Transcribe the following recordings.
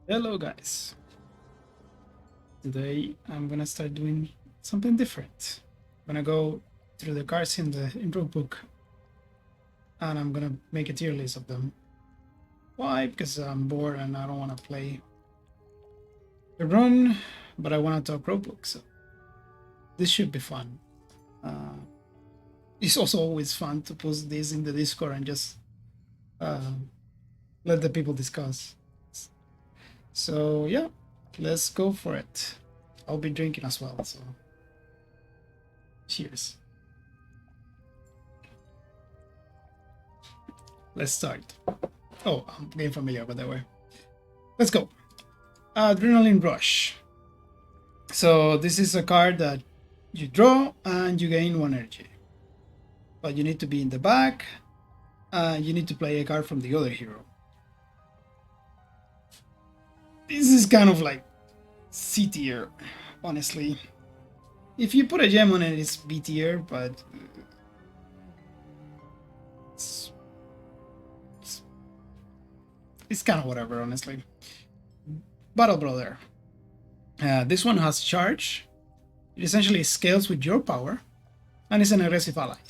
Hello guys. Today I'm gonna start doing something different. I'm gonna go through the cards in the Roguebook and I'm gonna make a tier list of them. Why? Because I'm bored and I don't wanna play the run, but I wanna talk Roguebook, so this should be fun. Uh, it's also always fun to post this in the Discord and just uh, let the people discuss. So yeah, let's go for it. I'll be drinking as well, so cheers. Let's start. Oh, I'm getting familiar with that way. Let's go. Adrenaline Rush. So this is a card that you draw and you gain 1 energy. But you need to be in the back and you need to play a card from the other hero. This is kind of like C tier, honestly. If you put a gem on it, it's B tier, but it's kind of whatever, honestly. Battle Brother. This one has charge. It essentially scales with your power, and it's an aggressive ally.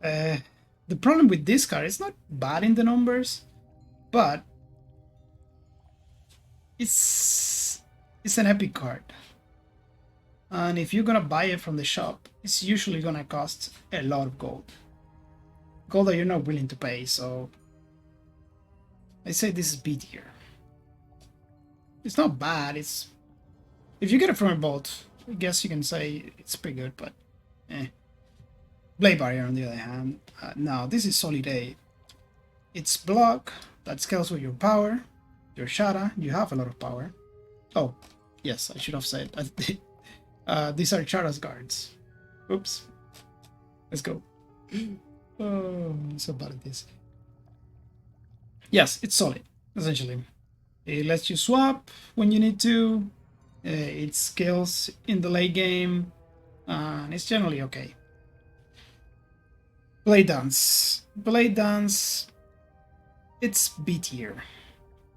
The problem with this card is not bad in the numbers, but it's an epic card. And if you're gonna buy it from the shop, it's usually gonna cost a lot of gold. Gold that you're not willing to pay, so I say this is B tier. It's not bad, it's if you get it from a vault, I guess you can say it's pretty good, but Blade Barrier on the other hand, now this is solid A. It's block that scales with your power, your Sharra, you have a lot of power. Oh, yes, I should have said. These are Sharra's guards. Oops. Let's go. Oh, I'm so bad at this. Yes, it's solid, essentially. It lets you swap when you need to. It scales in the late game, and it's generally okay. Blade Dance. Blade Dance, it's B tier,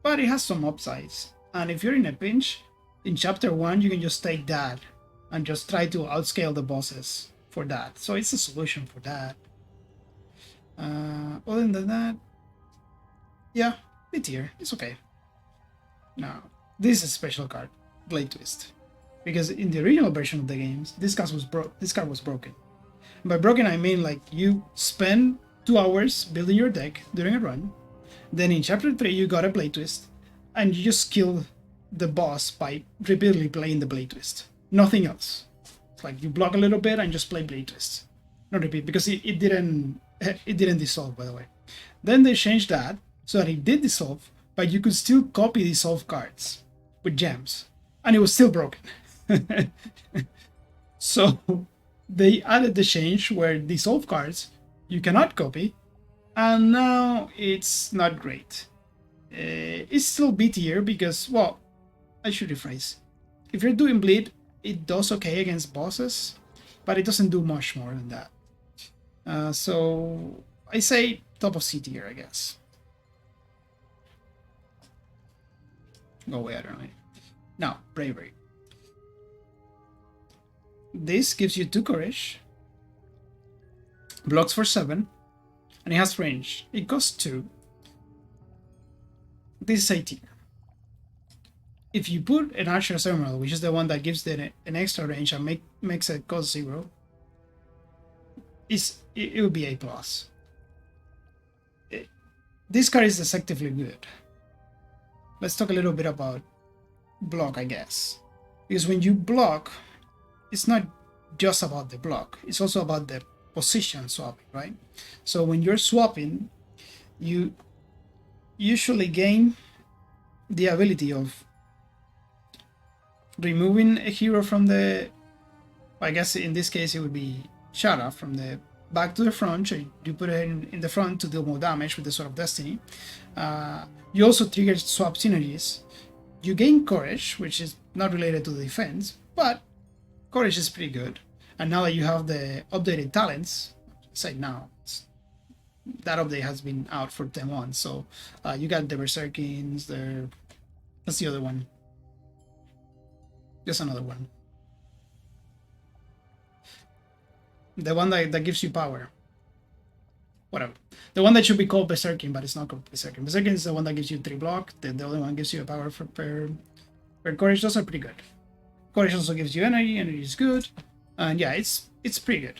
but it has some upsides. And if you're in a pinch, in chapter 1, you can just take that and just try to outscale the bosses for that. So it's a solution for that. Other than that, yeah, B tier, it's okay. Now, this is a special card, Blade Twist, because in the original version of the games, this card was broken. By broken, I mean like you spend 2 hours building your deck during a run, then in chapter 3 you got a Blade Twist, and you just kill the boss by repeatedly playing the Blade Twist. Nothing else. It's like you block a little bit and just play Blade Twist. Not repeat, because it didn't dissolve, by the way. Then they changed that so that it did dissolve, but you could still copy dissolve cards with gems, and it was still broken. So they added the change where dissolve cards you cannot copy, and now it's not great. It's still B tier because, well, I should rephrase. If you're doing bleed, it does okay against bosses, but it doesn't do much more than that. So I say top of C tier, I guess. Go away, I don't know. Now, Bravery. This gives you 2 courage, blocks for 7, and it has range. It costs 2. This is A tier. If you put an Archer's Emerald, which is the one that gives an extra range and makes it cost 0, it would be A+. This card is deceptively good. Let's talk a little bit about block, I guess. Because when you block, it's not just about the block, it's also about the position swapping, right? So when you're swapping, you usually gain the ability of removing a hero from the, I guess in this case it would be Sharra, from the back to the front. So you put it in the front to deal more damage with the Sword of Destiny. You also trigger swap synergies. You gain courage, which is not related to the defense, but courage is pretty good. And now that you have the updated talents, say now, that update has been out for 10 months, so you got the Berserkings, the That's the other one. Just another one. The one that gives you power. Whatever. The one that should be called Berserking, but it's not called Berserking. Berserking is the one that gives you 3 block. The other one gives you a power for per courage. Those are pretty good. Courage also gives you energy. Energy is good. And yeah, it's pretty good.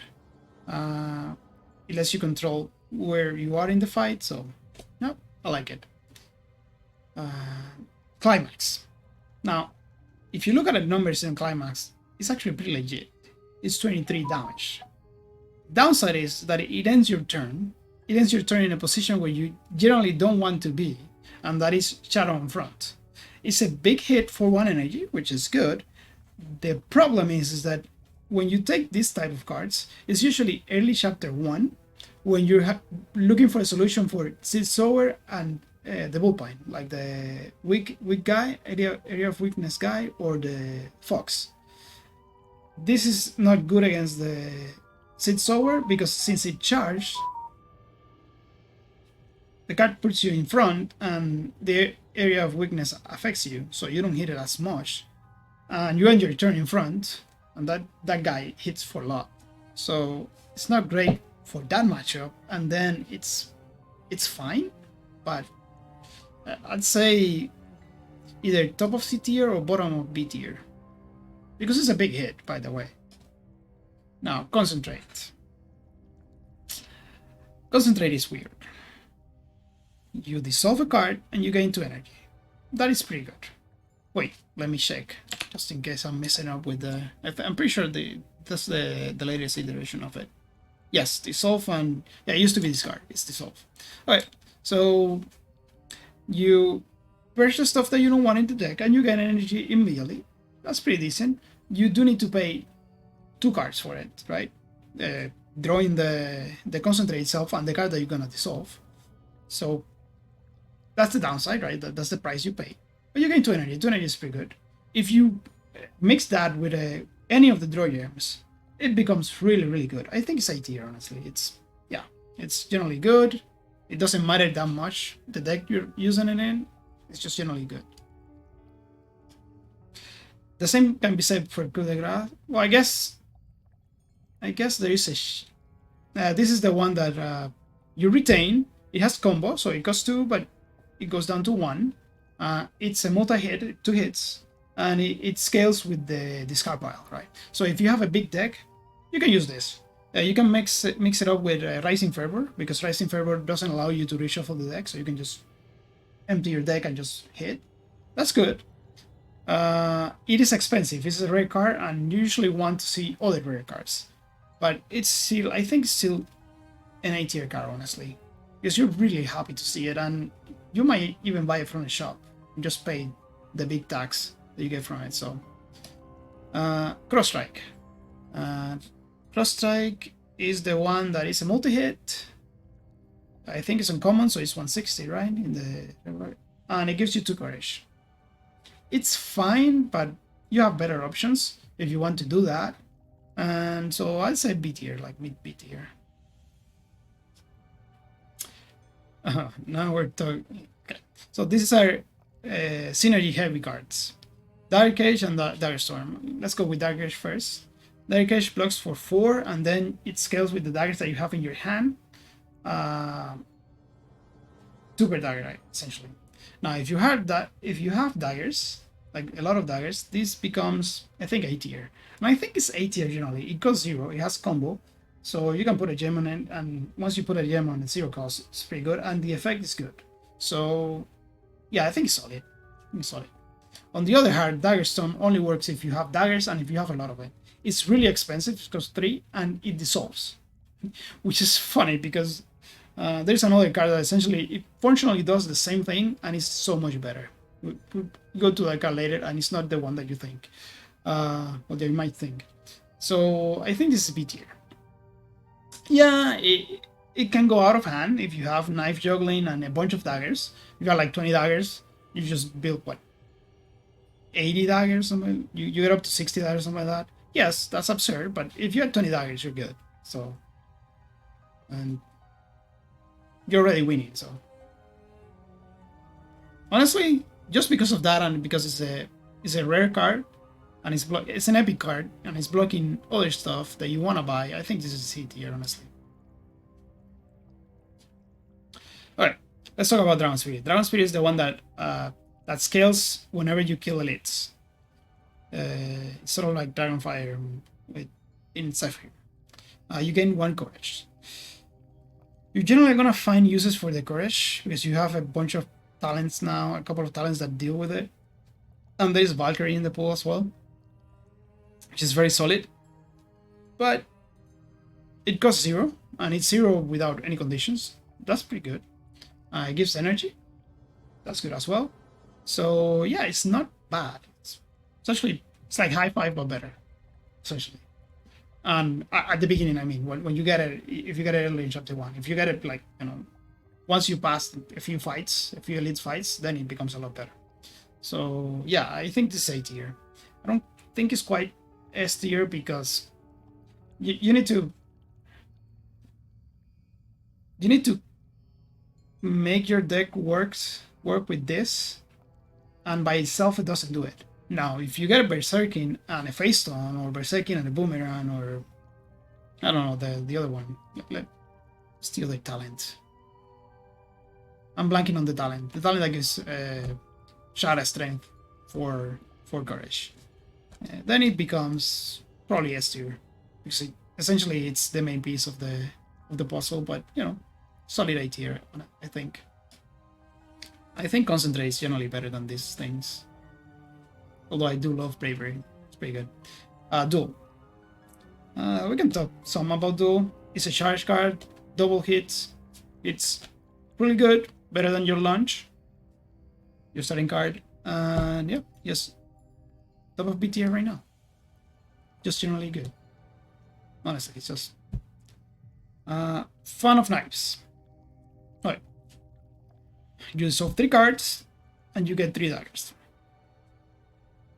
It lets you control where you are in the fight. So, no, I like it. Climax. Now, if you look at the numbers in Climax, it's actually pretty legit. It's 23 damage. Downside is that it ends your turn. It ends your turn in a position where you generally don't want to be, and that is Shadow in front. It's a big hit for 1 energy, which is good. The problem is that when you take this type of cards, it's usually early chapter 1, when you're looking for a solution for Seed Sower and the Bullpine, like the weak guy, area of weakness guy, or the Fox. This is not good against the Seed Sower because since it charged, the card puts you in front and the area of weakness affects you, so you don't hit it as much. And you end your turn in front, and that guy hits for a lot. So it's not great for that matchup, and then it's fine, but I'd say either top of C tier or bottom of B tier. Because it's a big hit, by the way. Now, Concentrate. Concentrate is weird. You dissolve a card and you gain 2 energy. That is pretty good. Wait, let me check, just in case I'm messing up with the... I'm pretty sure that's the latest iteration of it. Yes, dissolve and... Yeah, it used to be discard. It's dissolve. Alright, so you purchase stuff that you don't want in the deck and you get energy immediately. That's pretty decent. You do need to pay 2 cards for it, right? Drawing the Concentrate itself and the card that you're gonna dissolve. So that's the downside, right? That's the price you pay. But you gain 2 energy. 2 energy is pretty good. If you mix that with any of the draw gems, it becomes really, really good. I think it's A tier, honestly. It's generally good. It doesn't matter that much the deck you're using it in. It's just generally good. The same can be said for Coup de Grace. Well, I guess there is a... this is the one that you retain. It has combo, so it costs 2, but it goes down to 1. It's a multi-hit, 2 hits, and it scales with the discard pile, right? So if you have a big deck, you can use this. You can mix it up with Rising Fervor, because Rising Fervor doesn't allow you to reshuffle the deck, so you can just empty your deck and just hit. That's good. It is expensive. It's a rare card, and you usually want to see other rare cards. But it's still, I think, still an A tier card, honestly. Because you're really happy to see it, and you might even buy it from the shop and just pay the big tax that you get from it. So, Cross Strike. Cross Strike is the one that is a multi-hit. I think it's uncommon, so it's 160, right? And it gives you 2 courage. It's fine, but you have better options if you want to do that. And so I'd say B tier, like mid B tier. Now we're talking. Okay. So these are synergy heavy cards. Dark Age and Dagger Storm. Let's go with Dark Age first. Dark Age blocks for 4, and then it scales with the daggers that you have in your hand. 2 per dagger, right, essentially. Now, if you have daggers, like a lot of daggers, this becomes, I think, A tier. And I think it's A tier generally. It costs 0. It has combo. So you can put a gem on it, and once you put a gem on it, 0 cost, it's pretty good, and the effect is good. So, yeah, I think it's solid. On the other hand, Dagger Storm only works if you have daggers and if you have a lot of it. It's really expensive, it costs 3, and it dissolves. Which is funny, because there's another card that essentially, it functionally does the same thing, and it's so much better. We'll go to that card later, and it's not the one that you think. Or that you might think. So, I think this is B tier. Yeah, it can go out of hand if you have knife juggling and a bunch of daggers. You got like 20 daggers, you just build what? 80 daggers, something? You get up to 60 daggers, something like that. Yes, that's absurd, but if you had 20 daggers, you're good. So, and you're already winning, so. Honestly, just because of that, and because it's a rare card, and it's an epic card, and it's blocking other stuff that you want to buy, I think this is C tier, honestly. All right, let's talk about Dragon Spirit. Dragon Spirit is the one that that scales whenever you kill elites. It's sort of like Dragonfire with in Zephyr. You gain 1 courage. You're generally gonna find uses for the courage because you have a bunch of talents now, a couple of talents that deal with it. And there's Valkyrie in the pool as well, which is very solid. But it costs 0, and it's 0 without any conditions. That's pretty good. It gives energy. That's good as well. So yeah, it's not bad. It's like high 5 but better, essentially. And at the beginning, I mean, when you get it, if you get it early in chapter 1, if you get it like, you know, once you pass a few fights, a few elite fights, then it becomes a lot better. So yeah, I think this is A tier. I don't think it's quite S tier because you need to make your deck work with this, and by itself it doesn't do it. Now, if you get a Berserking and a Face Stone, or Berserking and a Boomerang, or I don't know the other one, let's steal the talent. I'm blanking on the talent. The talent that gives Sharra strength for courage. Then it becomes probably S tier because essentially it's the main piece of the puzzle. But you know, solid A tier, I think. I think Concentrate is generally better than these things. Although I do love Bravery. It's pretty good. Duel. We can talk some about Duel. It's a charge card, double hits. It's really good, better than your launch, your starting card. And yeah, yes, top of B tier right now. Just generally good. Honestly, it's just Fan of Knives. Alright. You solve 3 cards, and you get 3 daggers.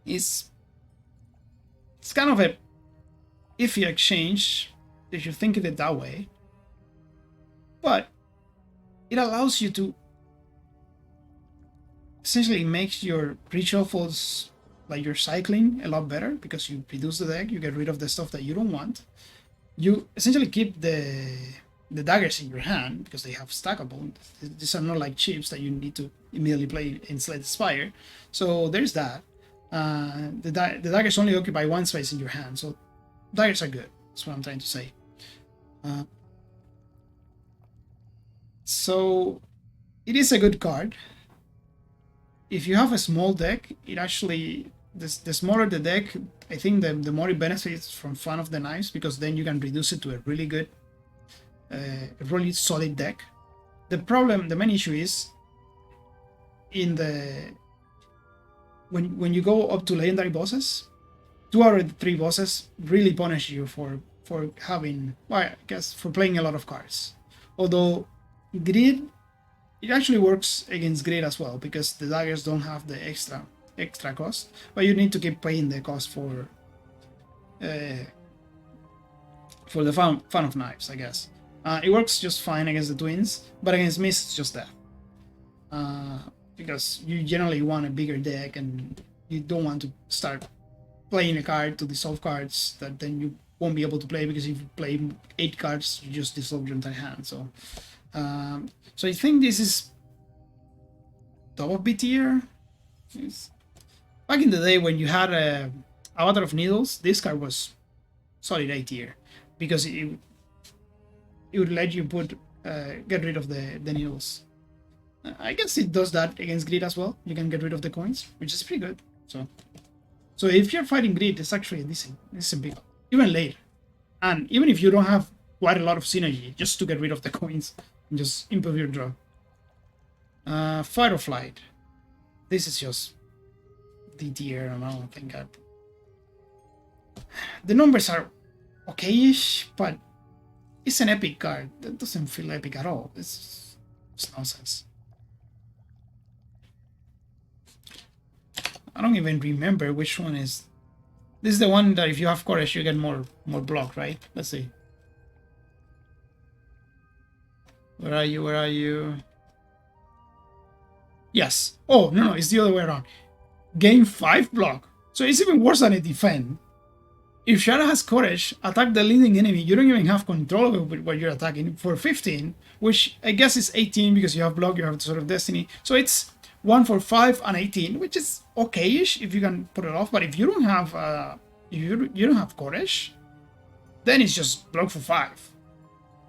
It's kind of a iffy exchange if you think of it that way, but it allows you to essentially make your reshuffles, like your cycling, a lot better because you reduce the deck, you get rid of the stuff that you don't want. You essentially keep the daggers in your hand because they have stackable. These are not like chips that you need to immediately play in Slay the Spire. So there's that. The daggers only occupy 1 space in your hand, so daggers are good. That's what I'm trying to say. So it is a good card. If you have a small deck, it actually the smaller the deck, I think the more it benefits from Fan of the Knives, because then you can reduce it to a really good, a really solid deck. The main issue is in the when you go up to legendary bosses, 2 out of the 3 bosses really punish you for having, well, I guess for playing a lot of cards. Although Greed, it actually works against Greed as well, because the daggers don't have the extra cost, but you need to keep paying the cost for the Fan of Knives, I guess. It works just fine against the twins, but against Mist it's just that. Because you generally want a bigger deck, and you don't want to start playing a card to dissolve cards that then you won't be able to play, because if you play 8 cards, you just dissolve your entire hand. So, so I think this is top of B tier. Back in the day when you had a Avatar of Needles, this card was solid A tier, because it would let you get rid of the needles. I guess it does that against Greed as well. You can get rid of the coins, which is pretty good. So if you're fighting Greed, it's actually a decent pick, even later. And even if you don't have quite a lot of synergy, just to get rid of the coins and just improve your draw. Fight or Flight. This is just D tier, and I don't think the numbers are okay-ish, but it's an epic card. That doesn't feel epic at all. It's nonsense. I don't even remember which one is. This is the one that if you have courage, you get more block, right? Let's see. Where are you? Yes. Oh, no, it's the other way around. Gain 5 block. So it's even worse than a defend. If Sharra has courage, attack the leading enemy. You don't even have control over what you're attacking for 15, which I guess is 18 because you have block, you have the Sword of Destiny. So it's 1 for 5 and 18, which is okay-ish if you can put it off. But if you don't have you don't have courage, then it's just block for 5.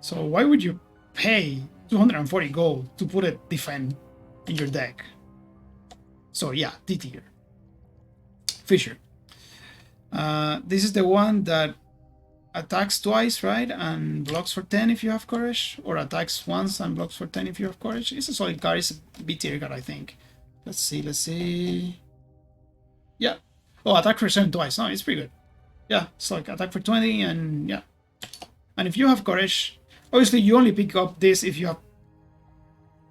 So why would you pay 240 gold to put a defend in your deck? So yeah, D tier. Fisher. This is the one that attacks twice, right? And blocks for 10 if you have courage, or attacks once and blocks for 10 if you have courage. It's a solid card. It's a B tier card, I think. Let's see. Yeah. Oh, attack for 7 twice. No, it's pretty good. Yeah, it's like attack for 20 and yeah. And if you have courage, obviously you only pick up this if you have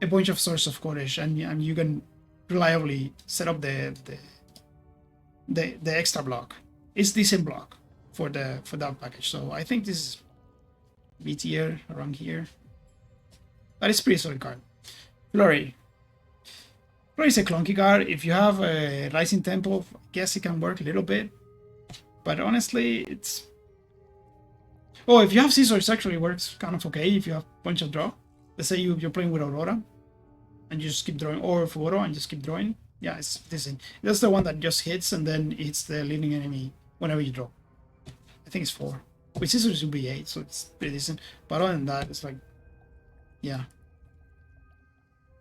a bunch of source of courage and you can reliably set up the extra block. It's decent block for that package. So I think this is B tier around here. But it's pretty solid card. Flurry. Flurry is a clunky card. If you have a Rising Temple, I guess it can work a little bit. But honestly, it's... Oh, if you have Scissor, it actually works kind of okay if you have a bunch of draw. Let's say you're playing with Aurora and you just keep drawing, or Furo and just keep drawing. Yeah, it's decent. That's the one that just hits and then hits the leading enemy whenever you draw. I think it's 4. With Scissors, it would be 8, so it's pretty decent. But other than that, it's like, yeah.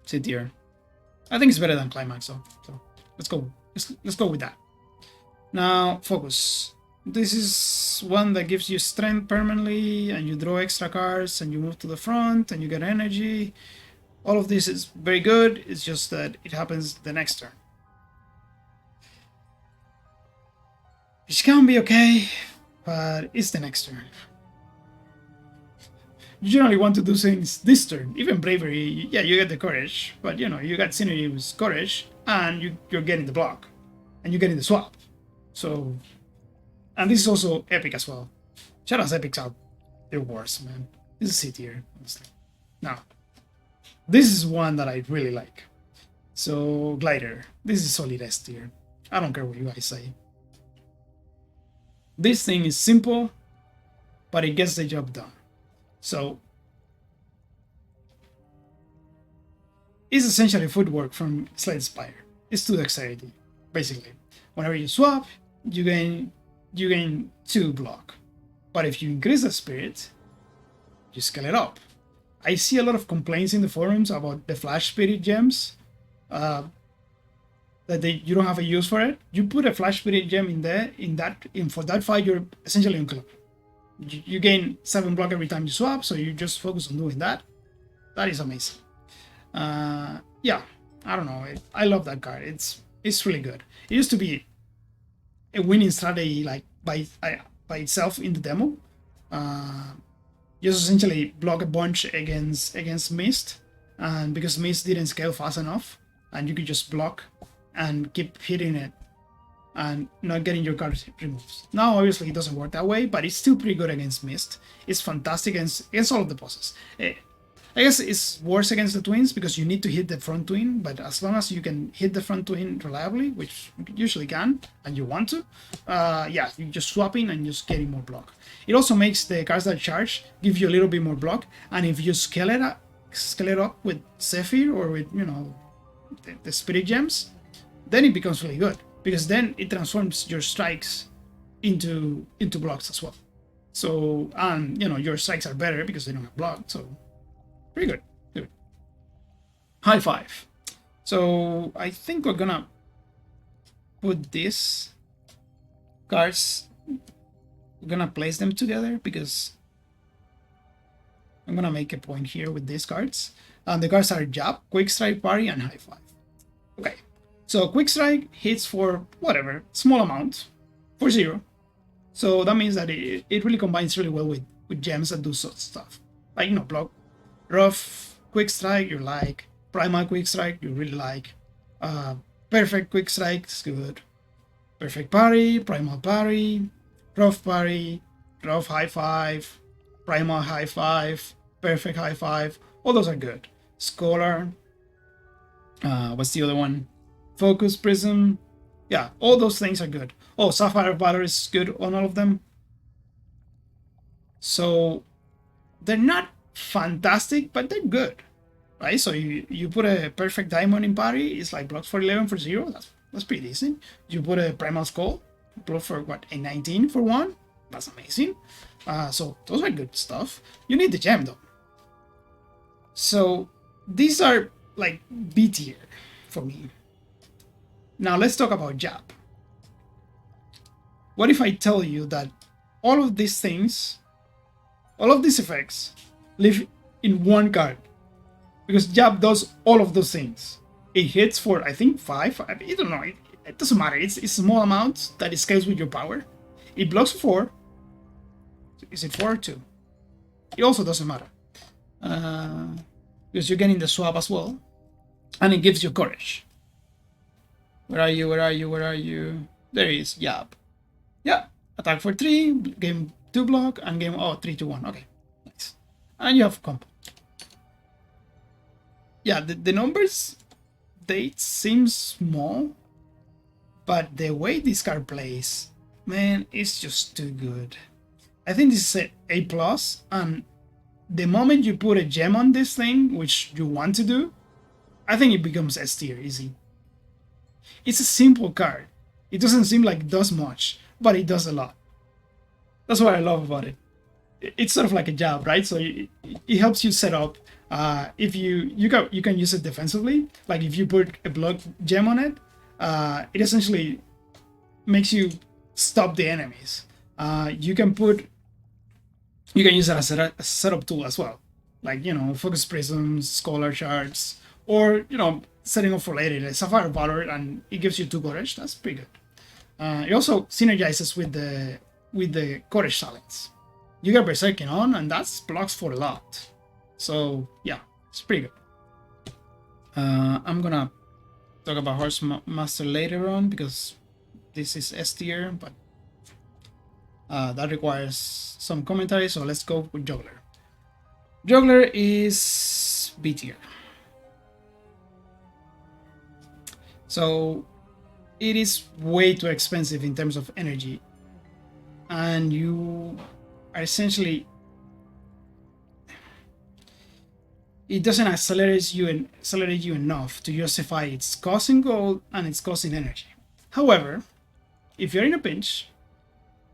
C tier. I think it's better than Climax, though. So let's go. Let's go with that. Now, Focus. This is one that gives you strength permanently, and you draw extra cards, and you move to the front, and you get energy. All of this is very good. It's just that it happens the next turn. Which can be okay, but it's the next turn. You generally want to do things this turn. Even Bravery, yeah, you get the courage, but you know, you got Synergy with courage, and you're getting the block, and you're getting the swap. So, and this is also epic as well. Sharra's epics are the worst, man. This is C tier, honestly. Now, this is one that I really like. So, Glider. This is solid S tier. I don't care what you guys say. This thing is simple, but it gets the job done. So, it's essentially footwork from Slade Spire. It's 2 dexterity, basically. Whenever you swap, you gain 2 block. But if you increase the spirit, you scale it up. I see a lot of complaints in the forums about the Flash Spirit gems, that you don't have a use for it. You put a Flash Spirit gem for that fight, you're essentially unclocked. You gain 7 block every time you swap, so you just focus on doing that. That is amazing. Yeah, I don't know. I love that card. It's really good. It used to be a winning strategy like by itself in the demo. You just essentially block a bunch against Mist, and because Mist didn't scale fast enough, and you could just block and keep hitting it and not getting your card removed. Now, obviously, it doesn't work that way, but it's still pretty good against Mist. It's fantastic against all of the bosses. I guess it's worse against the twins because you need to hit the front twin, but as long as you can hit the front twin reliably, which you usually can, and you want to, yeah, you're just swapping and just getting more block. It also makes the cards that charge give you a little bit more block, and if you scale it up with Zephyr or with, you know, the Spirit Gems, then it becomes really good, because then it transforms your strikes into blocks as well. So, and, you know, your strikes are better because they don't have block, so pretty good. Good. High five. So I think we're gonna put these cards. We're gonna place them together because I'm gonna make a point here with these cards. And the cards are Jab, Quick Strike, Parry, and High Five. Okay. So Quick Strike hits for whatever, small amount, for 0. So that means that it really combines really well with gems that do such stuff. Like, you know, block. Rough Quick Strike, you like. Primal Quick Strike, you really like. Perfect Quick Strike, it's good. Perfect Parry, Primal Parry, Rough Parry, Rough High Five, Primal High Five, Perfect High Five. All those are good. Scholar, What's the other one? Focus, Prism. Yeah, all those things are good. Oh, Sapphire Valor is good on all of them. So they're not fantastic, but they're good, right? So you put a Perfect Diamond in parry, it's like blocks for 11 for 0. That's pretty decent. You put a Primal Skull, block for what, a 19 for 1? That's amazing. So those are good stuff. You need the gem though. So these are like B tier for me. Now let's talk about jab. What if I tell you that all of these things, all of these effects, live in one card? Because jab does all of those things. It hits for, I think, 5. I don't know. It doesn't matter. It's a small amount that it scales with your power. It blocks 4. Is it 4 or 2? It also doesn't matter. Because you're getting the swap as well. And it gives you courage. Where are you? Where are you? Where are you? There he is. Jab. Yeah. Attack for 3. Game 2 block. And game 3 to 1. Okay. Nice. And you have comp. Yeah, the numbers, they seem small. But the way this card plays, man, it's just too good. I think this is A+, and the moment you put a gem on this thing, which you want to do, I think it becomes S tier easy. It's a simple card. It doesn't seem like it does much, but it does a lot. That's what I love about it. It's sort of like a jab, right? So it helps you set up. If you can use it defensively. Like if you put a block gem on it, it essentially makes you stop the enemies. You can use it as a setup tool as well, like focus prisms, scholar shards, or setting up for later like Sapphire Valor, and it gives you 2 courage. That's pretty good. It also synergizes with the courage silence. You get Berserking on, and that's blocks for a lot. So yeah, it's pretty good. I'm gonna talk about Horse Master later on because this is S tier, but that requires some commentary, so let's go with Juggler. Juggler is B tier. So it is way too expensive in terms of energy, and you are essentially, it doesn't accelerate you enough to justify its cost in gold and its cost in energy. However, if you're in a pinch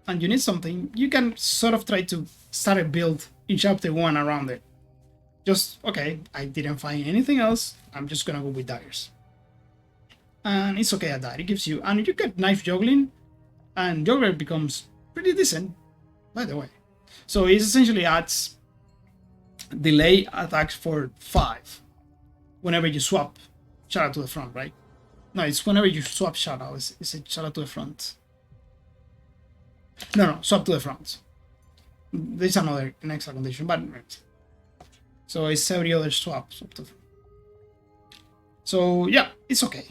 and you need something, you can sort of try to start a build in chapter 1 around it. Just, okay, I didn't find anything else, I'm just gonna go with daggers. And it's okay at that. It gives you, and you get knife juggling, and juggler becomes pretty decent, by the way. So it essentially adds delay attacks for 5 whenever you swap Sharra to the front, right? No, it's whenever you swap Sharra. Is it Sharra to the front? No, swap to the front. There's an extra condition, but so it's every other swap to the front. So yeah, it's okay.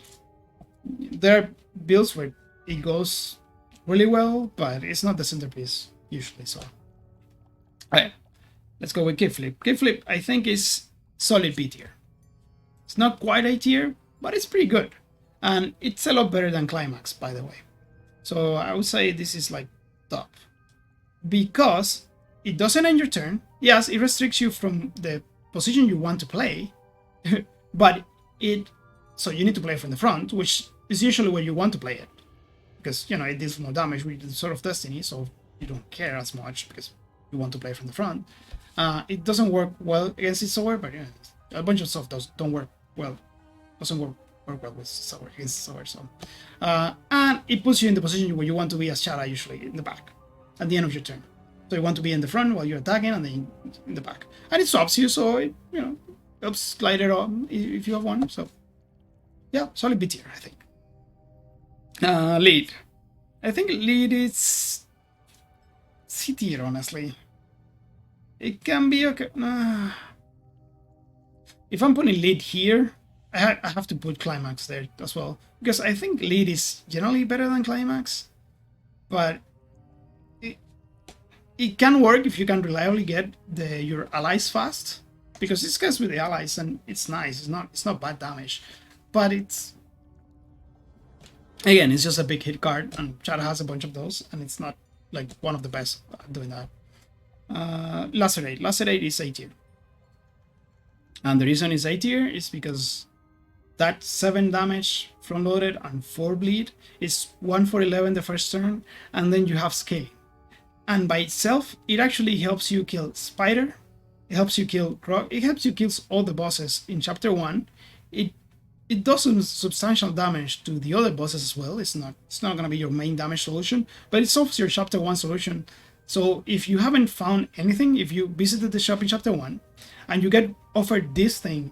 There are builds where it goes really well, but it's not the centerpiece usually. So, alright, let's go with Kickflip. Kickflip, I think, is solid B tier. It's not quite A tier, but it's pretty good, and it's a lot better than Climax, by the way. So I would say this is like top because it doesn't end your turn. Yes, it restricts you from the position you want to play, but so you need to play from the front, which is usually where you want to play it, because it deals more damage with the Sword of Destiny, so you don't care as much because you want to play from the front. It doesn't work well against its sword, but a bunch of stuff doesn't work well with sword against sword. So, and it puts you in the position where you want to be as Sharra, usually in the back at the end of your turn. So you want to be in the front while you're attacking, and then in the back, and it swaps you, so it helps glide it on if you have one. So yeah, solid B tier, I think. Lead. I think lead is C tier, honestly. It can be okay. If I'm putting lead here, I have to put Climax there as well, because I think lead is generally better than Climax, but it can work if you can reliably get your allies fast, because this guy's with the allies and it's nice. It's not bad damage. but it's again, it's just a big hit card, and Sharra has a bunch of those, and it's not like one of the best at doing that. Lacerate. Lacerate is A tier. And the reason it's A tier is because that 7 damage front loaded and 4 bleed is 1 for 11 the first turn, and then you have scaling. And by itself, it actually helps you kill Spider, it helps you kill Croc, it helps you kill all the bosses in Chapter 1. It does some substantial damage to the other bosses as well. It's not gonna be your main damage solution, but it solves your Chapter 1 solution. So if you haven't found anything, if you visited the shop in Chapter 1 and you get offered this thing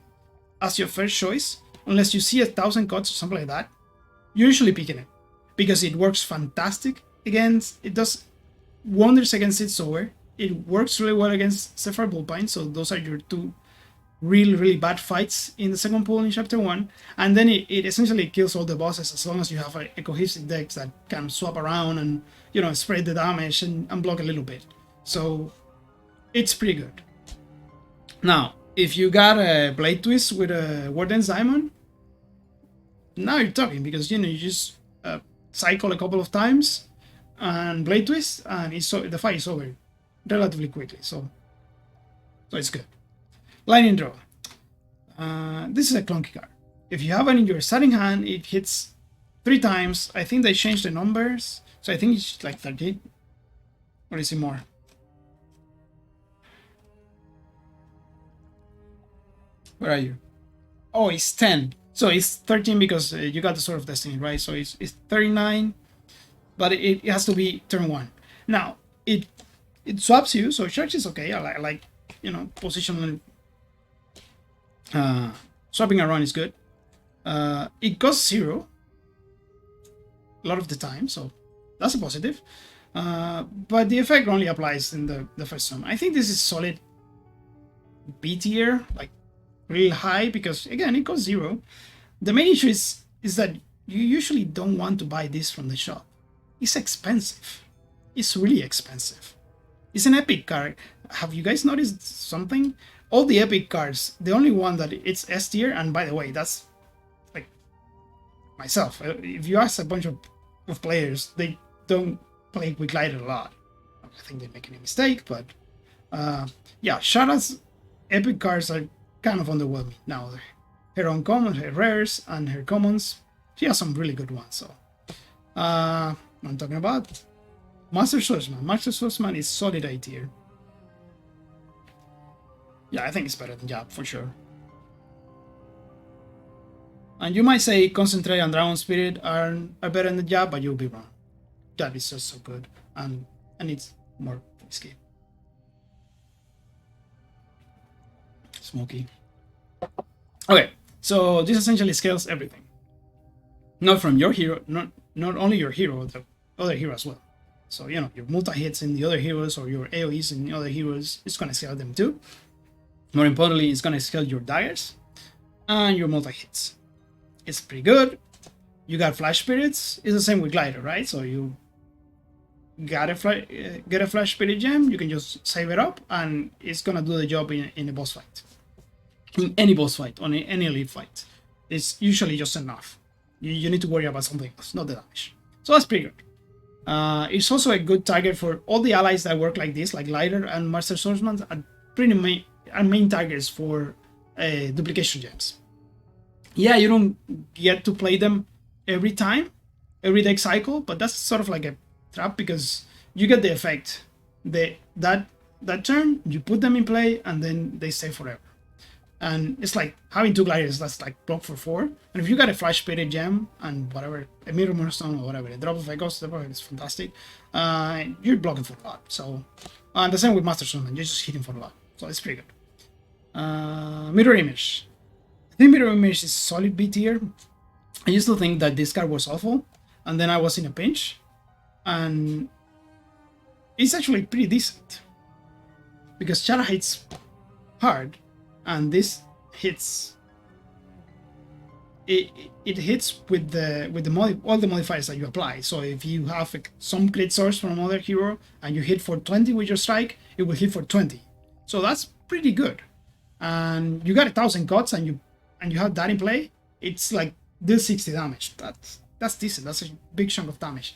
as your first choice, unless you see 1,000 cuts or something like that, you're usually picking it because it works fantastic against, it does wonders against its Sower. It works really well against Sephir Bullpine, so those are your 2 really bad fights in the second pool in Chapter 1, and then it essentially kills all the bosses as long as you have a cohesive deck that can swap around and, you know, spread the damage and block a little bit. So it's pretty good. Now, if you got a Blade Twist with a Warden's Diamond, now you're talking, because, you know, you just cycle a couple of times and Blade Twist, and the fight is over relatively quickly, so it's good. Lightning Draw. This is a clunky card. If you have it in your starting hand, it hits 3 times. I think they changed the numbers, so I think it's like 13. Or is it more? Where are you? Oh, it's 10. So it's 13 because you got the Sword of Destiny, right? So it's 39, but it has to be turn 1. Now, it swaps you, so Church is okay. I like, you know, positional. Swapping around is good. It costs 0 a lot of the time, so that's a positive. But the effect only applies in the first one. I think this is solid B tier, like real high, because again, it costs 0. The main issue is that you usually don't want to buy this from the shop. It's expensive. It's really expensive. It's an epic card. Have you guys noticed something? All the epic cards, the only one that it's S tier, and by the way, that's like myself. If you ask a bunch of players, they don't play with Glider a lot. I think they're making a mistake, but yeah, Sharra's epic cards are kind of underwhelming now. Her uncommons, her rares, and her commons, she has some really good ones. So I'm talking about Master Swordsman. Master Swordsman is solid A tier. Yeah, I think it's better than Jab, for sure. And you might say Concentrate and Dragon Spirit are better than Jab, but you'll be wrong. Jab is just so good, and it's more risky. Smoky. Okay, so this essentially scales everything. Not from your hero, not only your hero, the other hero as well. So, you know, your multi-hits in the other heroes or your AoEs in the other heroes, it's going to scale them too. More importantly, it's going to scale your daggers and your multi-hits. It's pretty good. You got Flash Spirits. It's the same with Glider, right? So you get a Flash Spirit gem, you can just save it up, and it's going to do the job in a boss fight. In any boss fight, on any elite fight. It's usually just enough. You need to worry about something else, not the damage. So that's pretty good. It's also a good target for all the allies that work like this, like Glider and Master Swordsman, are main targets for duplication gems. Yeah, you don't get to play them every time, every deck cycle, but that's sort of like a trap because you get the effect. That turn, you put them in play, and then they stay forever. And it's like having 2 Gliders, that's like block for 4. And if you got a Flash Spirit gem and whatever, a Mirror Moonstone or whatever, a drop of Echoes, is fantastic, you're blocking for a lot. So, and the same with Master Swordsman, you're just hitting for a lot. So it's pretty good. Mirror Image. I think Mirror Image is solid B tier. I used to think that this card was awful, and then I was in a pinch, and it's actually pretty decent because Sharra hits hard, and this hits. It hits with all the modifiers that you apply. So if you have some crit source from another hero and you hit for 20 with your strike, it will hit for 20. So that's pretty good. And you got 1,000 cuts and you have that in play. it's like deal 60 damage. That's decent. That's a big chunk of damage.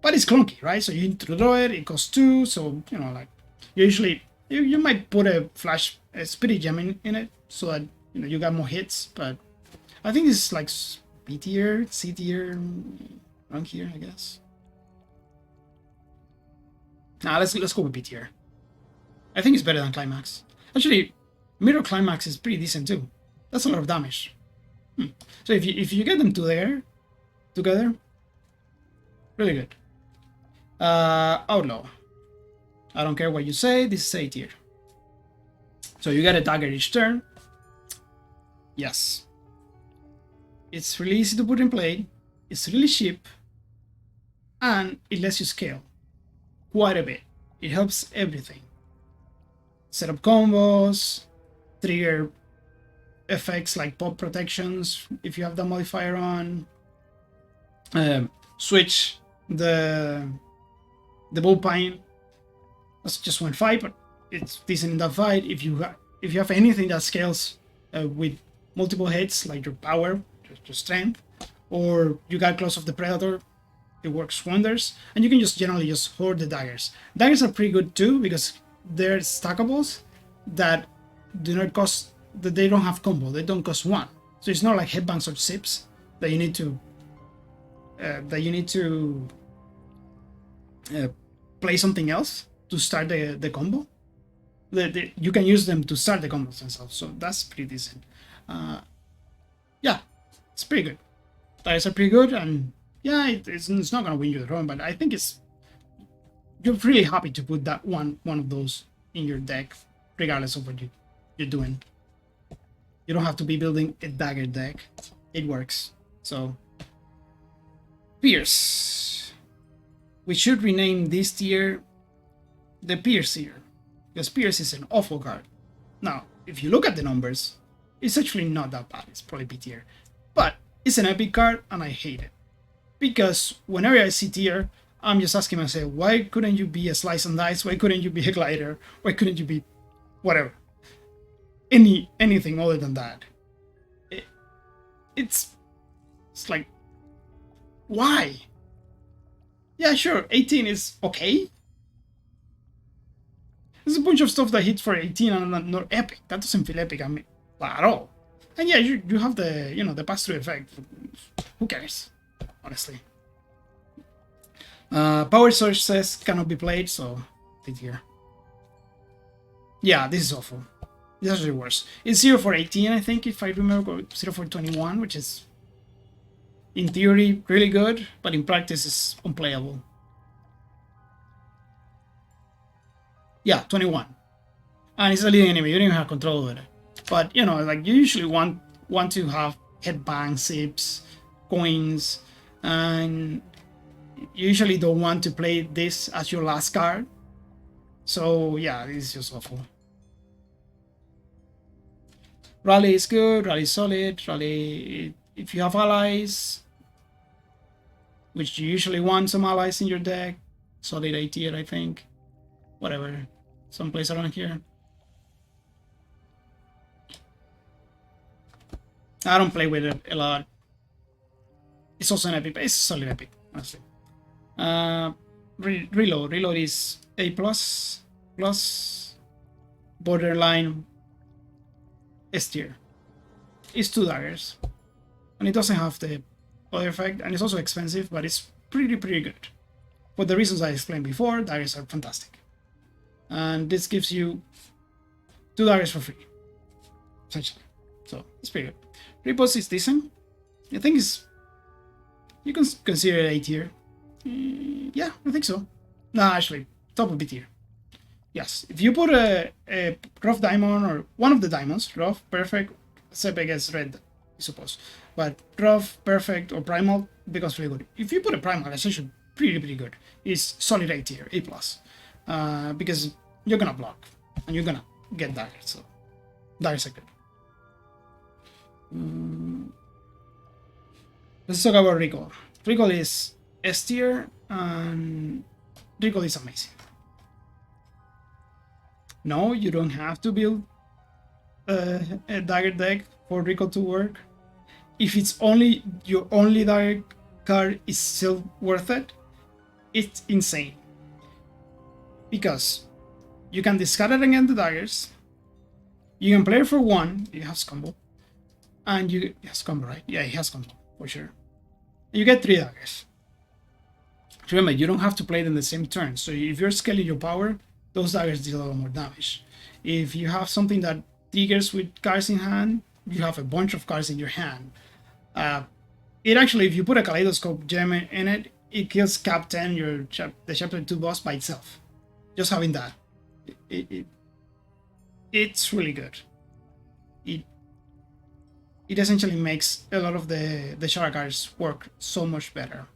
But it's clunky, right? So you need to draw it. It costs 2. So like usually you might put a spirit gem in it so that you got more hits. But I think this is like B tier, C tier, rank here, I guess. Nah, let's go with B tier. I think it's better than Climax. Actually, Mirror Climax is pretty decent too. That's a lot of damage. So if you get them together, really good. Outlaw. I don't care what you say. This is A tier. So you get a dagger each turn. Yes. It's really easy to put in play. It's really cheap, and it lets you scale quite a bit. It helps everything. Set up combos, trigger effects like pop protections if you have the modifier on. Switch the bullpine. That's just one fight, but it's decent in that fight. If you have anything that scales with multiple hits, like your power, your strength, or you got Claws of the Predator, it works wonders. And you can just generally just hoard the daggers. Daggers are pretty good too because they're stackables that do not cost, that they don't have combo. They don't cost 1. So it's not like headbands or zips that you need to play something else to start the combo. You can use them to start the combos themselves. So that's pretty decent. Yeah, it's pretty good. Daggers are pretty good, and yeah, it's not gonna win you the run, but I think you're really happy to put that one of those in your deck, regardless of what you're doing. You don't have to be building a dagger deck. It works. So Pierce. We should rename this tier the Pierce tier, because Pierce is an awful card. Now, if you look at the numbers, it's actually not that bad. It's probably B tier, but it's an epic card, and I hate it. Because whenever I see tier, I'm just asking myself, why couldn't you be a slice and dice? Why couldn't you be a glider? Why couldn't you be whatever? Anything other than that? It's like, why? Yeah, sure, 18 is okay. There's a bunch of stuff that hits for 18 and not epic. That doesn't feel epic at all. And yeah, you have the the pass-through effect. Who cares? Honestly. Power sources cannot be played, so did here. Yeah, this is awful. This is actually worse. It's 0 for 18, I think, if I remember, 0 for 21, which is in theory really good, but in practice is unplayable. Yeah, 21. And it's a leading enemy, you don't even have control over it. But like you usually want to have headbands, zips, coins, and you usually don't want to play this as your last card. So yeah, this is just awful. Rally is good, Rally is solid, Rally, if you have allies, which you usually want some allies in your deck, solid A tier, I think. Whatever, someplace around here. I don't play with it a lot. It's also an epic, but it's solid epic, honestly. Reload is A plus borderline S tier. It's 2 daggers, and it doesn't have the other effect, and it's also expensive, but it's pretty good. For the reasons I explained before, daggers are fantastic, and this gives you 2 daggers for free, essentially. So it's pretty good. Riposte is decent. I think you can consider it A tier. Yeah, I think so. No, actually, top of B tier. Yes, if you put a rough diamond or one of the diamonds, rough, perfect, except I guess red, I suppose. But rough, perfect, or primal becomes really good. If you put a primal, it's actually pretty good. It's solid A tier, A plus, because you're gonna block and you're gonna get daggers. So daggers are good. Let's talk about Recall. Recall is S tier, and Recall is amazing. No, you don't have to build a dagger deck for Recall to work. if it's only your only dagger card is still worth it, it's insane. Because you can discard it against the daggers, you can play it for 1, it has combo, and you it has combo, right? Yeah, it has combo for sure. You get 3 daggers. Remember, you don't have to play them the same turn, so if you're scaling your power, those daggers deal a lot more damage. If you have something that triggers with cards in hand, you have a bunch of cards in your hand. It actually, if you put a Kaleidoscope gem in it, it kills Cap 10, the Chapter 2 boss by itself. Just having that. It's really good. It essentially makes a lot of the Sharra cards work so much better.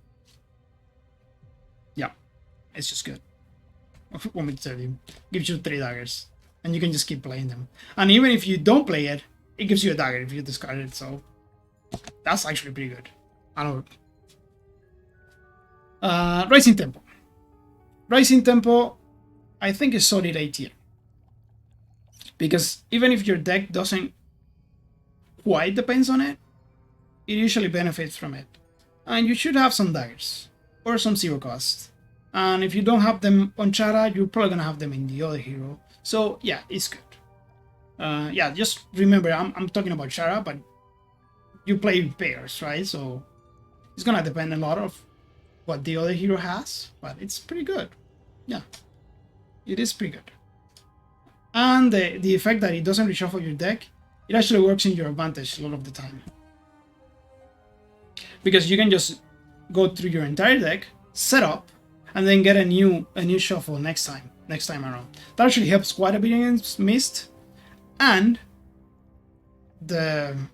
Yeah, it's just good. Want me to tell you, gives you 3 daggers, and you can just keep playing them. And even if you don't play it, it gives you a dagger if you discard it. So that's actually pretty good. I don't know. Rising Tempo. Rising Tempo, I think is solid A tier. Because even if your deck doesn't quite depends on it, it usually benefits from it. And you should have some daggers or some 0 cost. And if you don't have them on Sharra, you're probably gonna have them in the other hero. So yeah, it's good. Yeah, just remember, I'm talking about Sharra, but you play pairs, right? So it's gonna depend a lot of what the other hero has, but it's pretty good. Yeah, it is pretty good. And the effect that it doesn't reshuffle your deck, it actually works in your advantage a lot of the time. Because you can just go through your entire deck, set up, and then get a new shuffle next time around. That actually helps quite a bit against Mist. And again,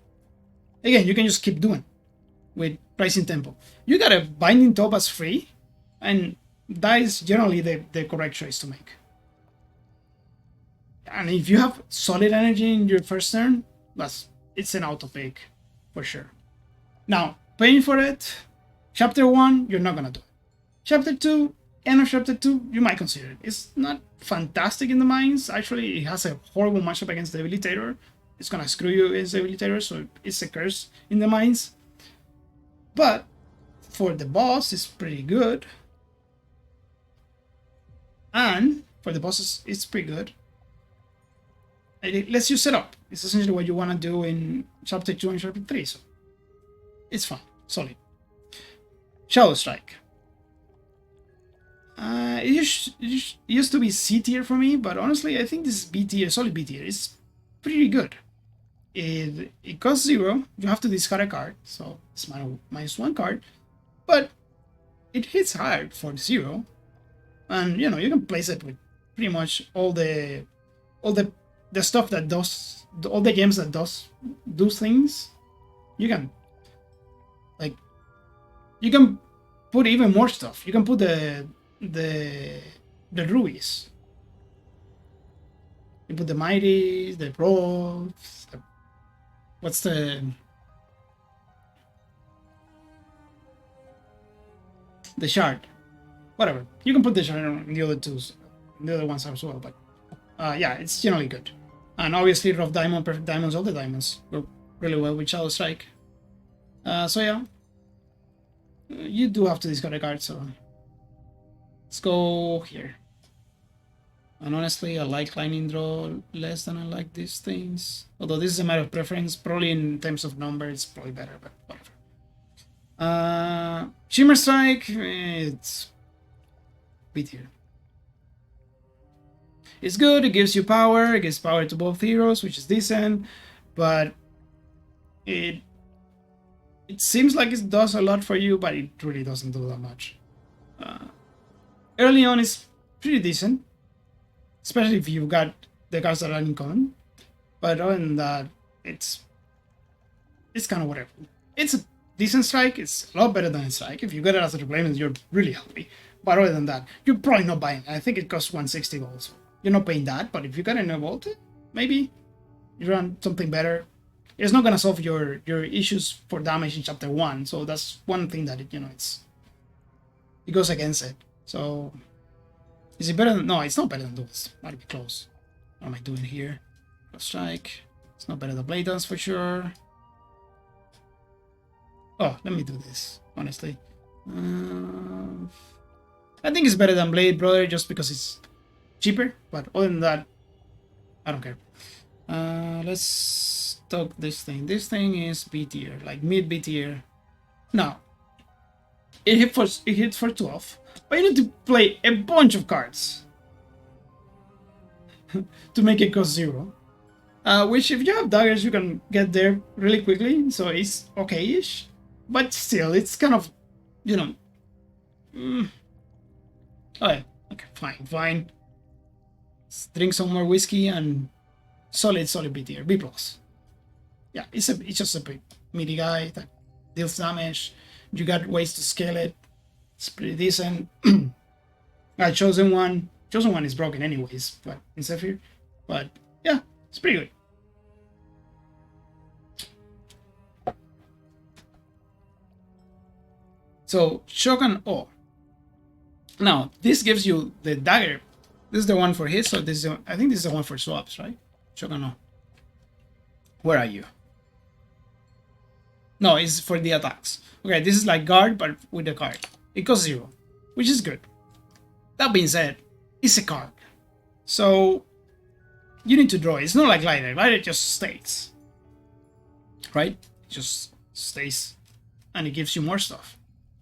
you can just keep doing with Rising Tempo. You got a Binding Topaz free, and that is generally the correct choice to make. And if you have solid energy in your first turn, it's an auto pick for sure. Now, paying for it, Chapter 1, you're not gonna do it. Chapter 2, end of Chapter 2, you might consider it. It's not fantastic in the mines. Actually, it has a horrible matchup against the Debilitator. It's gonna screw you against the Debilitator, so it's a curse in the mines. But for the boss, it's pretty good. And for the bosses, it's pretty good. It lets you set up. It's essentially what you want to do in Chapter 2 and Chapter 3, so it's fine. Solid. Shadow Strike. It used to be C tier for me, but honestly, I think this is B tier, solid B tier. It's pretty good. It costs 0. You have to discard a card, so it's -1 card, but it hits hard for 0, and you can place it with pretty much all the stuff that does all the games that do things. You can put even more stuff. You can put the rubies. You put the mighties, the probes, what's the shard, whatever. You can put the shard on the other ones as well, but yeah, it's generally good. And obviously Rough Diamond, Perfect Diamonds, all the diamonds work really well with Shadow Strike. So yeah, you do have to discard a card, so let's go here. And honestly, I like Lightning Draw less than I like these things. Although this is a matter of preference, probably in terms of number, it's probably better, but whatever. Shimmer Strike, it's B tier. It's good, it gives you power, it gives power to both heroes, which is decent, but it seems like it does a lot for you, but it really doesn't do that much. Early on, it's pretty decent, especially if you got the cards that are in common, but other than that, it's kind of whatever. It's a decent strike, it's a lot better than a strike. If you get it as a replacement, you're really happy, but other than that, you're probably not buying it. I think it costs 160 gold, so you're not paying that, but if you got an Evolved, maybe you run something better. It's not gonna solve your issues for damage in Chapter 1, so that's one thing that it goes against it. So is it better than, no, it's not better than those. Might be close. What am I doing here? Strike. It's not better than Blade Dance for sure. Oh, let me do this, honestly. I think it's better than Blade Brother just because it's cheaper, but other than that, I don't care. Let's talk this thing. This thing is B tier, like mid B tier. Now, it hit for 12, but you need to play a bunch of cards to make it cost 0. Which, if you have daggers, you can get there really quickly, so it's okay-ish. But still, it's kind of, you know. Okay, fine. Let's drink some more whiskey and solid B tier, B plus. Yeah, it's just a big meaty guy that deals damage. You got ways to scale it. It's pretty decent. Chosen one is broken anyways, but in Zephyr. But yeah, it's pretty good. So Shogun O. Now this gives you the dagger. This is the one for his, so I think this is the one for swaps, right? Shogun O. Where are you? No, it's for the attacks. Okay, this is like guard, but with the card. It costs 0, which is good. That being said, it's a card. So you need to draw it. It's not like Glider. Glider just stays. Right? It just stays. And it gives you more stuff.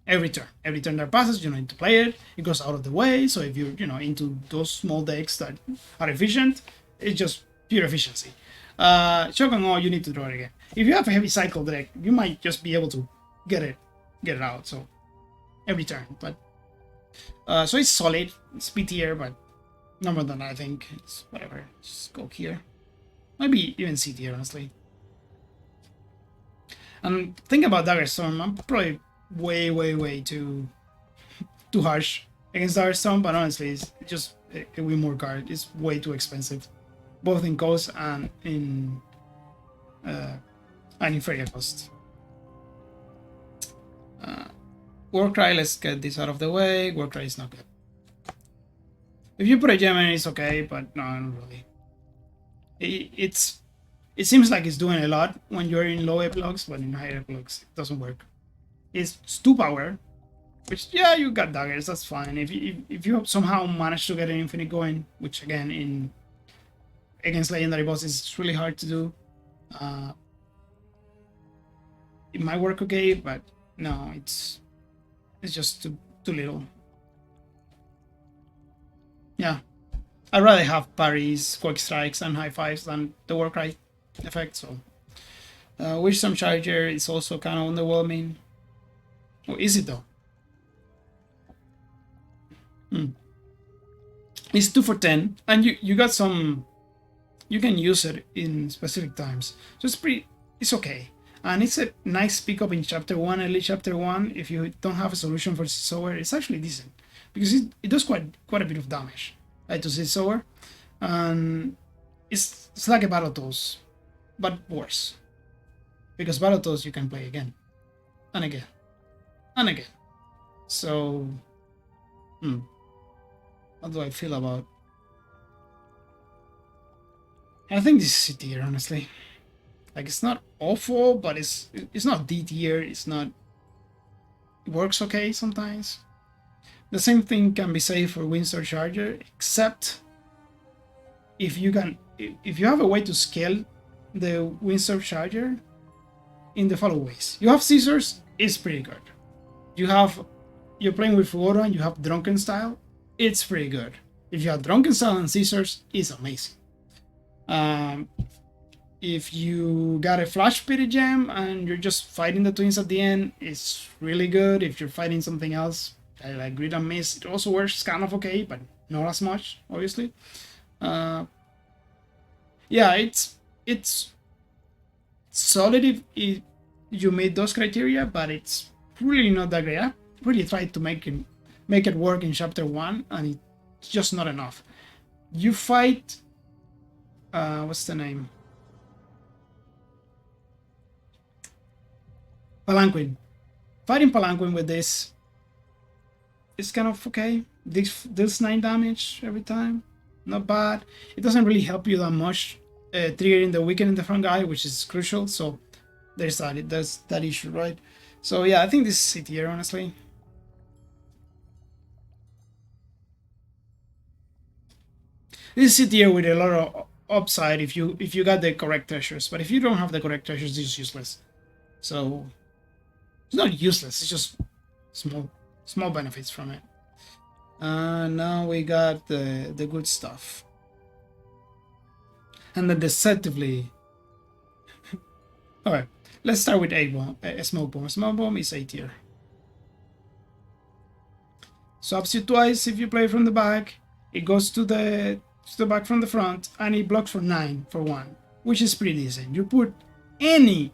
Every turn. Every turn that passes, you need to play it. It goes out of the way. So if you're, into those small decks that are efficient, it's just pure efficiency. Shogun O, you need to draw it again. If you have a heavy cycle deck, you might just be able to get it out. So every turn, but so it's solid. It's B tier, but no more than that, I think. It's whatever. Just go here. Maybe even C tier, honestly. And think about Dagger Storm. I'm probably way too harsh against Dagger Storm, but honestly, it's just a win more card. It's way too expensive, both in cost and in inferior cost. Warcry, let's get this out of the way. Warcry is not good. If you put a gem in, it's okay, but no, not really. It seems like it's doing a lot when you're in low epilogues, but in higher epilogues, it doesn't work. It's 2 power, which, yeah, you got daggers, that's fine. If you somehow manage to get an infinite going, which again against legendary bosses it's really hard to do. It might work okay, but no, it's just too little. Yeah, I'd rather have parries, quick strikes, and high fives than the Warcry effect. So, Wisdom Charger is also kind of underwhelming. Oh, is it though? It's 2 for 10, and you got some. You can use it in specific times, so it's okay. And it's a nice pickup in chapter 1, early chapter 1. If you don't have a solution for Sower, it's actually decent. Because it does quite a bit of damage to Sower. And it's like a Battletoads, but worse. Because Battletoads you can play again. And again. And again. So, how do I feel about? I think this is C tier, honestly. Like, it's not awful, but it's not D tier. It's not. It works okay sometimes. The same thing can be said for Windsor Charger, except if you have a way to scale the Windsor Charger in the following ways. You have Scissors, it's pretty good. You're playing with Fugoro and you have Drunken Style, it's pretty good. If you have Drunken Style and Scissors, it's amazing. If you got a Flash Pity Gem and you're just fighting the twins at the end, it's really good. If you're fighting something else, like Grid and Miss, it also works kind of okay, but not as much, obviously. Yeah, it's solid if you meet those criteria, but it's really not that great. I really tried to make it work in chapter 1, and it's just not enough. You fight what's the name? Palanquin. Fighting Palanquin with this is kind of okay. This deals 9 damage every time. Not bad. It doesn't really help you that much triggering the weaken in the front guy, which is crucial. So there's that issue, right? So yeah, I think this is C tier, honestly. This is C tier with a lot of upside if you got the correct treasures, but if you don't have the correct treasures, it's useless. So it's not useless, it's just small benefits from it. Now we got the good stuff. And then deceptively. Alright, let's start with a smoke bomb. A smoke bomb is A tier. Swaps you twice if you play from the back. It goes to the back from the front, and it blocks for 9 for 1, which is pretty decent. You put any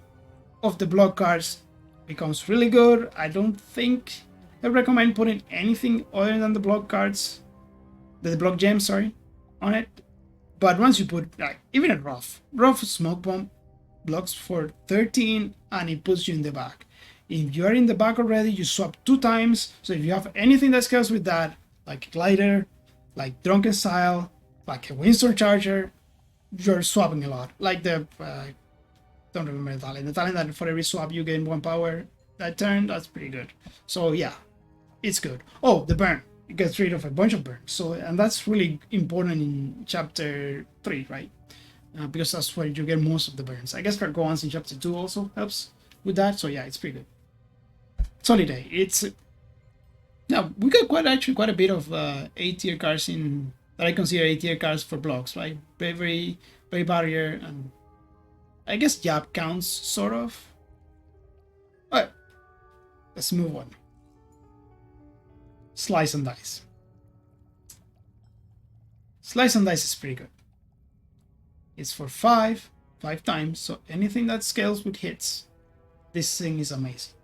of the block cards, becomes really good. I don't think I recommend putting anything other than the block cards, the block gems, sorry, on it. But once you put like even a rough smoke bomb blocks for 13 and it puts you in the back. If you are in the back already, you swap 2 times. So if you have anything that scales with that, like a glider, like drunken style, like a Winston Charger, you're swapping a lot. Like the don't remember the talent. The talent that for every swap you gain 1 power that turn, that's pretty good. So yeah, it's good. Oh, the burn. It gets rid of a bunch of burns. So and that's really important in chapter 3, right? Because that's where you get most of the burns. I guess Gargoyles in chapter 2 also helps with that. So yeah, it's pretty good. Solid day. It's now we got quite a bit of A tier cards in that I consider A tier cards for blocks, right? Bravery, Brave Barrier, and I guess Jab counts sort of. Alright, let's move on. Slice and Dice. Slice and Dice is pretty good. It's for 5 times, so anything that scales with hits, this thing is amazing.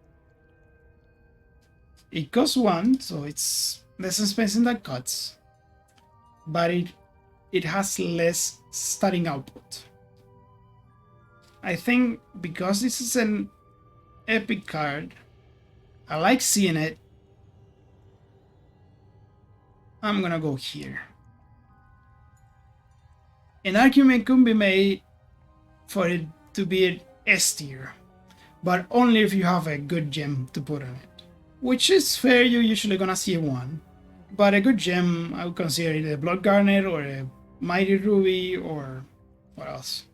It costs 1, so it's less expensive than cuts, but it has less starting output. I think because this is an epic card, I like seeing it. I'm gonna go here. An argument could be made for it to be an S tier, but only if you have a good gem to put on it. Which is fair, you're usually gonna see 1. But a good gem, I would consider it a Blood Garnet or a Mighty Ruby or what else?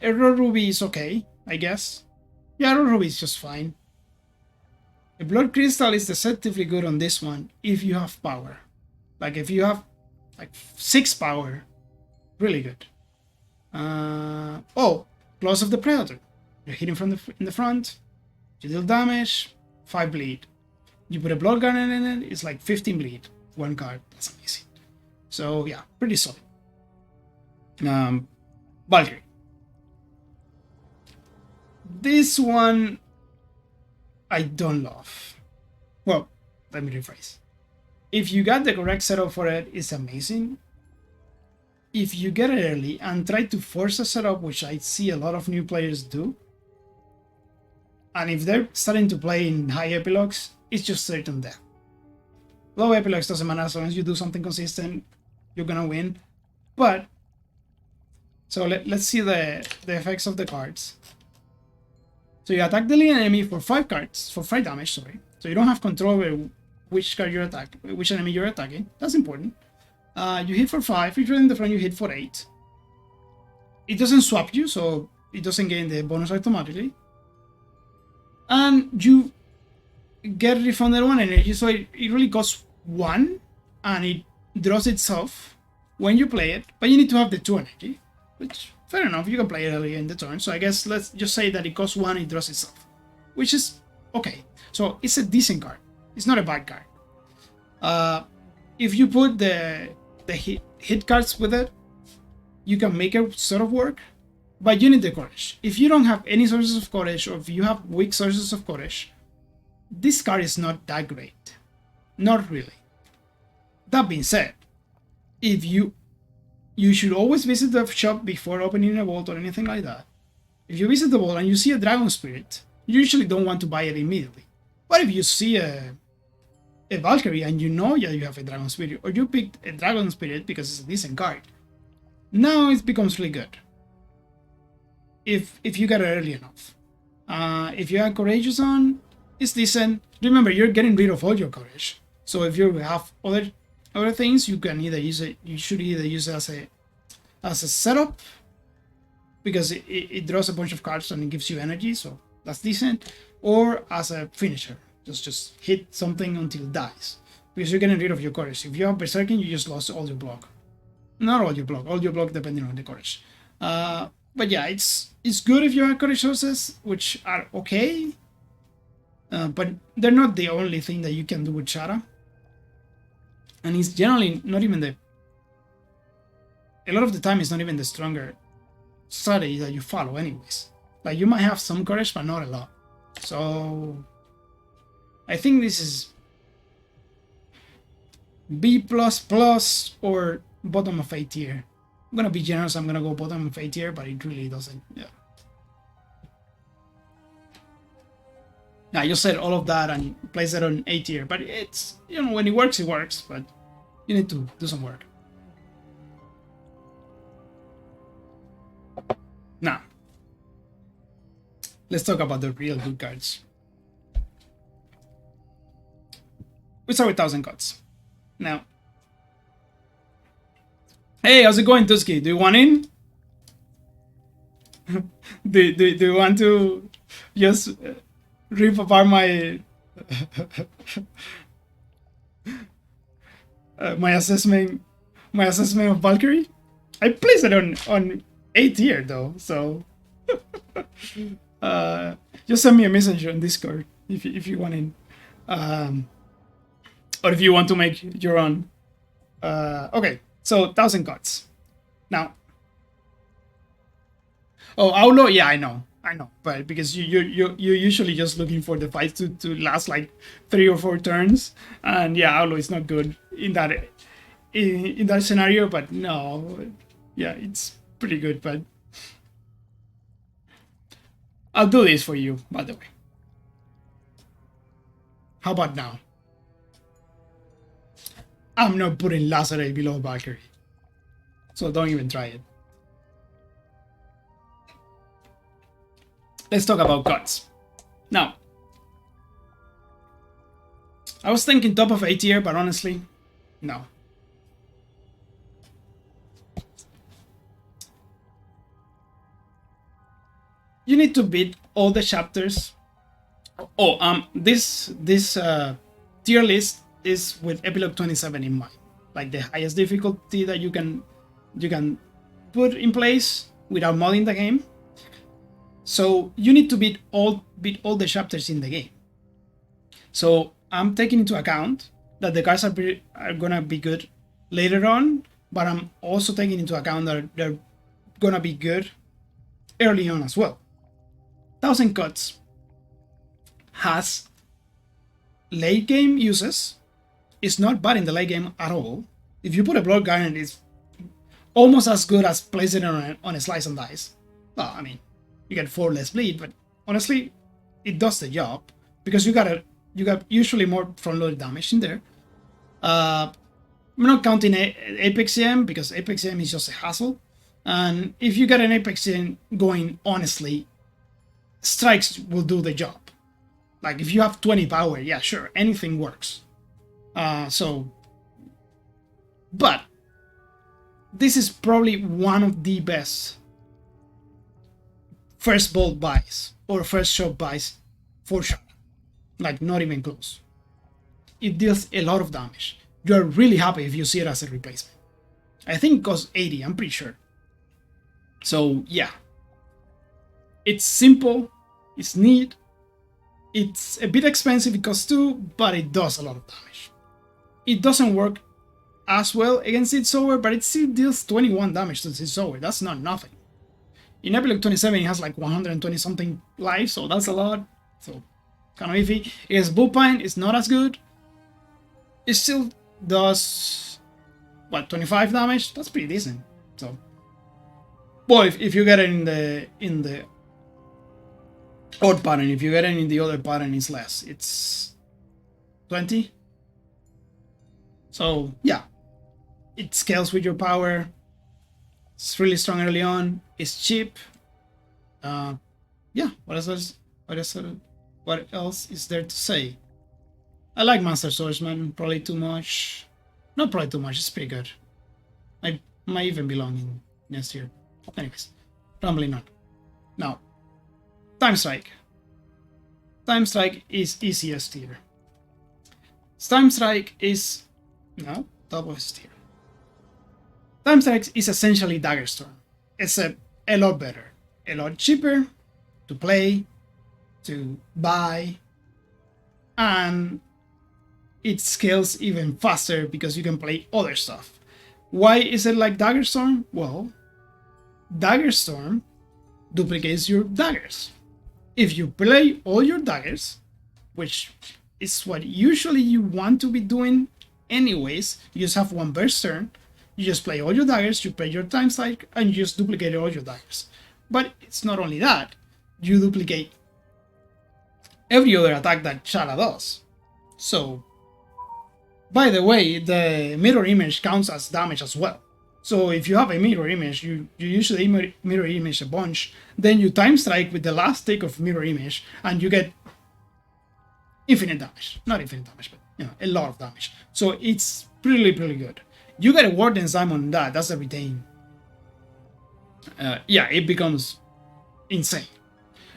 A Raw Ruby is okay, I guess. Yeah, Raw Ruby is just fine. A Blood Crystal is deceptively good on this one if you have power. Like if you have like 6 power, really good. Oh, Claws of the Predator. You're hitting from in the front, you deal damage, 5 bleed. You put a Blood Garnet in it, it's like 15 bleed. 1 card, that's amazing. So yeah, pretty solid. Valkyrie. This one I don't love. Well, let me rephrase. If you got the correct setup for it, it's amazing. If you get it early and try to force a setup, which I see a lot of new players do, and if they're starting to play in high epilogues, it's just certain death. Low epilogues doesn't matter, as long as you do something consistent, you're gonna win. But, so let's see the effects of the cards. So you attack the lead enemy for 5 cards, for 5 damage, sorry. So you don't have control over which card you're attacking, which enemy you're attacking. That's important. You hit for 5. If you're in the front, you hit for 8. It doesn't swap you, so it doesn't gain the bonus automatically. And you get refunded 1 energy, so it really costs 1, and it draws itself when you play it, but you need to have the 2 energy, which, fair enough, you can play it earlier in the turn. So I guess let's just say that it costs 1, it draws itself, which is okay. So it's a decent card. It's not a bad card. If you put the hit cards with it, you can make it sort of work, but you need the courage. If you don't have any sources of courage, or if you have weak sources of courage, this card is not that great. Not really. That being said, if you should always visit the shop before opening a vault or anything like that. If you visit the vault and you see a Dragon Spirit, you usually don't want to buy it immediately. But if you see a Valkyrie and you know that you have a Dragon Spirit, or you picked a Dragon Spirit because it's a decent card, now it becomes really good. If you get it early enough. If you have courageous on, it's decent. Remember, you're getting rid of all your courage. So if you have other things, you can either use it. You should either use it as a setup, because it draws a bunch of cards and it gives you energy, so that's decent, or as a finisher. Just hit something until it dies, because you're getting rid of your courage. If you have berserking, you just lost all your block. Not all your block depending on the courage. But yeah, it's good if you have courage sources, which are okay, but they're not the only thing that you can do with Sharra. And it's generally not even a lot of the time it's not even the stronger strategy that you follow anyways. Like, you might have some courage, but not a lot. So I think this is B++ or bottom of A tier. I'm gonna be generous, I'm gonna go bottom of A tier, but it really doesn't. Yeah. I just said all of that and place it on A tier, but it's, you know, when it works, but you need to do some work. Now, let's talk about the real good cards. We start with 1000 Cuts. Now, hey, how's it going, Tusky? Do you want in? do you want to just rip apart my my assessment of Valkyrie? I placed it on A tier though, so just send me a message on Discord if you want in, or if you want to make your own. Okay, so 1000 Cuts. Now, Outlaw, yeah, I know, but because you're usually just looking for the fight to last like 3 or 4 turns, and yeah, Outlaw is not good in that scenario. But no, yeah, it's pretty good. But I'll do this for you, by the way. How about now? I'm not putting Lacerate below Valkyrie, so don't even try it. Let's talk about cuts. Now, I was thinking top of A tier, but honestly, no. You need to beat all the chapters. This tier list is with Epilogue 27 in mind, like the highest difficulty that you can put in place without modding the game. So you need to beat all the chapters in the game. So I'm taking into account that the cards are gonna be good later on, but I'm also taking into account that they're gonna be good early on as well. 1000 Cuts has late game uses. It's not bad in the late game at all. If you put a Blood Guardian, it's almost as good as placing it on a Slice and Dice. Well, I mean, you get 4 less bleed, but honestly, it does the job, because you got usually more front-loaded damage in there. I'm not counting Apex CM, because Apex CM is just a hassle. And if you get an Apex CM going honestly, strikes will do the job. Like, if you have 20 power, yeah, sure, anything works. But this is probably one of the best first bolt buys or first shot buys for sure. Like, not even close. It deals a lot of damage. You're really happy if you see it as a replacement. I think it costs 80, I'm pretty sure. So yeah, it's simple, it's neat, it's a bit expensive, it costs 2, but it does a lot of damage. It doesn't work as well against Seed Sower, but it still deals 21 damage to Seed Sower. That's not nothing. In Epilogue 27, it has like 120 something lives, so that's a lot. So kind of iffy. Against Bullpine, it's not as good. It still does, what, 25 damage? That's pretty decent. So, boy, if you get it in the odd pattern, if you get it in the other pattern, it's less. It's 20. So yeah, it scales with your power. It's really strong early on. It's cheap. Yeah, what else? What else is there to say? I like Master Swordsman, probably too much. Not probably too much, it's pretty good. I might even belong in next year. Anyways, rambling on. Now, Time Strike. Time Strike is easiest tier. Time Strike is no top of tier. Time Strike is essentially Dagger Storm, except a lot better, a lot cheaper to play, to buy, and it scales even faster because you can play other stuff. Why is it like Dagger Storm? Well, Dagger Storm duplicates your daggers. If you play all your daggers, which is what usually you want to be doing anyways, you just have one burst turn, you just play all your daggers, you play your time strike, and you just duplicate all your daggers. But it's not only that, you duplicate every other attack that Sharra does. So, by the way, the mirror image counts as damage as well. So if you have a mirror image, you usually mirror image a bunch, then you time strike with the last tick of mirror image, and you get infinite damage. Not infinite damage, but a lot of damage. So it's pretty good. You get a Warden's Diamond on that, that's a retain. Yeah, it becomes insane.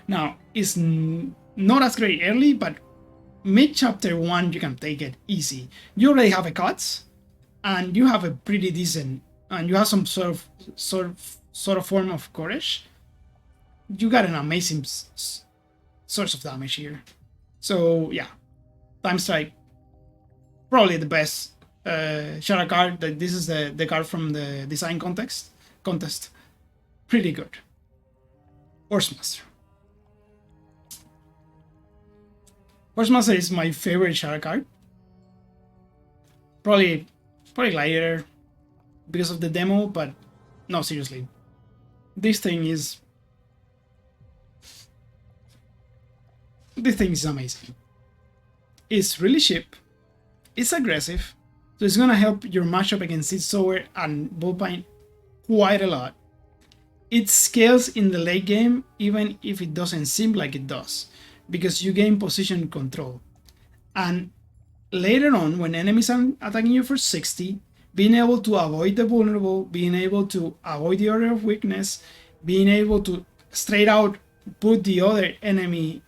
Now, it's not as great early, but mid chapter 1 you can take it easy. You already have a cuts, and you have a pretty decent, and you have some sort of form of courage. You got an amazing source of damage here. So yeah, Time Strike, probably the best Sharra card. This is the card from the design contest. Pretty good. Horsemaster. Horsemaster is my favorite Sharra card. Probably lighter because of the demo, but no, seriously. This thing is amazing. It's really cheap. It's aggressive. So it's gonna help your matchup against Seed Sower and Bullpine quite a lot. It scales in the late game even if it doesn't seem like it does, because you gain position control. And later on, when enemies are attacking you for 60, being able to avoid the vulnerable, being able to avoid the order of weakness, being able to straight out put the other enemy,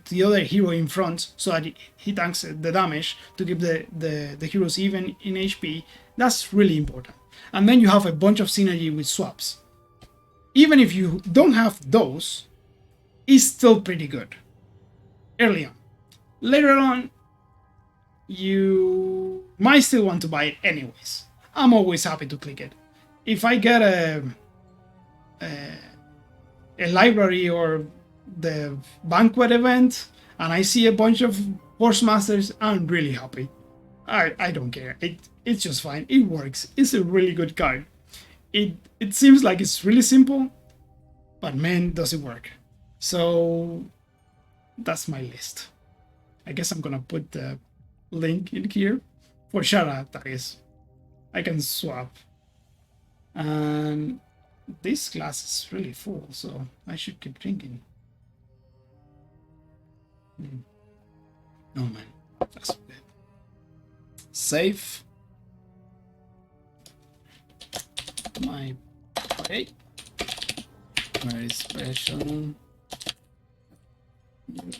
the other hero in front so that he tanks the damage to keep the heroes even in HP, that's really important. And then you have a bunch of synergy with swaps. Even if you don't have those, it's still pretty good early on. Later on, you might still want to buy it anyways. I'm always happy to click it. If I get a library or the banquet event and I see a bunch of Horsemasters, I'm really happy. I don't care. It's just fine. It works. It's a really good card. It seems like it's really simple, but man, does it work. So that's my list. I guess I'm gonna put the link in here for Sharra, that is. I can swap. And this glass is really full, so I should keep drinking. Oh man, that's good. Save. My okay. Very special.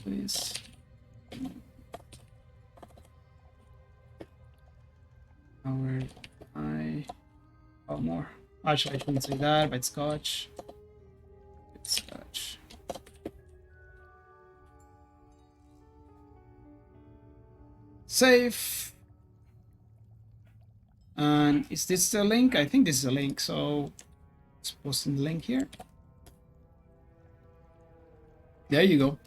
This. Oh, more. Actually, I shouldn't say that, but it's Scotch. It's Scotch. Save. And is this the link? I think this is a link, so let's post in the link here. There you go.